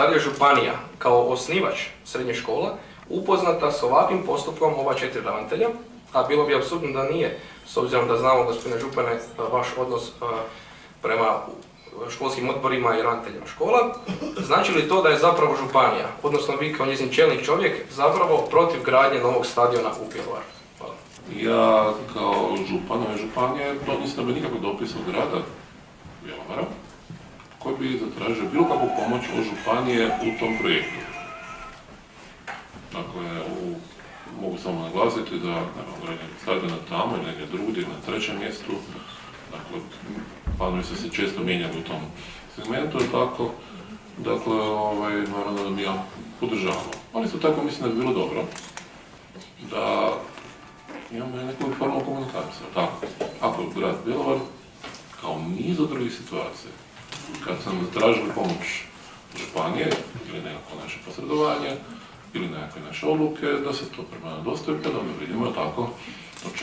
da li je županija kao osnivač srednje škola upoznata s ovakvim postupkom ova 4 ravnatelja, a bilo bi apsurdno da nije, s obzirom da znamo, gospodine župane, vaš odnos prema školskim odborima i ravnateljima škola. Znači li to da je zapravo županija, odnosno vi kao njezin čelnik čovjek, zapravo protiv gradnje novog stadiona u Bjelovaru? Hvala. Ja kao župan ove županije nisam dobio nikakvog dopisa od grada Bjelovara koji bi zatražio bilo kakvu pomoć od županije u tom projektu. Dakle, mogu samo naglasiti da gradnja stadiona tamo ili negdje drugdje na trećem mjestu. Dakle, planovi su se često mijenjali u tom segmentu, tako. Dakle, naravno da mi ja podržavamo. Ali isto tako mislim da bi bilo dobro da imamo neku formu komunikacije. Tako, ako grad Bjelovar, kao niz od drugih situacija, kad sam zatražili pomoć županije ili nekako naše posredovanje ili nekakve naše odluke, da se to prema nama dostavi, da vidimo tako o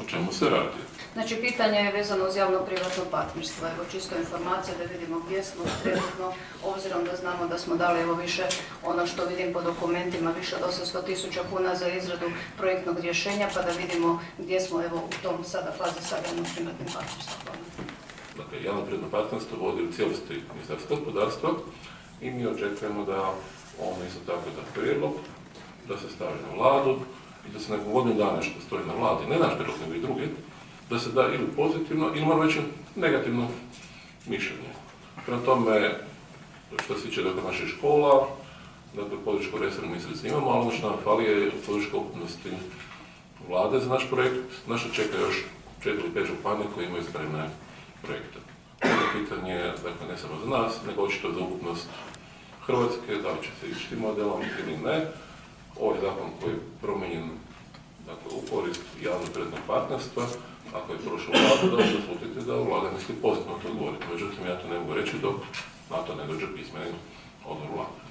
čemu se radi. Znači, pitanje je vezano uz javno-privatno partnerstvo. Evo, čisto informacija da vidimo gdje smo trenutno, obzirom da znamo da smo dali evo više, ono što vidim po dokumentima, više od 800.000 kuna za izradu projektnog rješenja, pa da vidimo gdje smo evo u tom sada fazi sa javno-privatnim partnerstvom. Dakle, javno-privatno partnerstvo vodi u cijelosti Ministarstva gospodarstva i mi očekujemo da ono isto tako da prijedlog, da se stavi na vladu i da se nakon godinu dana što stoji na vladi, ne naš prijedlog nego i drugi, da se da ili pozitivno ili moram reći negativno mišljenje. Prema tome, što se tiče dakle naših škola, dakle podršku resornom ministrici imamo, ali ono što nam fali je podrška ukupnosti vlade za naš projekt. Naša čeka još 4 ili 5 županija koje imaju spremne projekte. Ovo pitanje, dakle, ne samo za nas, nego očito za ukupnost Hrvatske, da li će se ići tim modelom ili ne. Ovaj zakon koji je promijenjen dakle, u korist javno-privatnog partnerstva, ako je prošlo vladu, da slutite da vlada misli pozitivno to odgovoriti. Međutim, ja to ne mogu reći dok na to ne dođe pismeni odgovor vlade.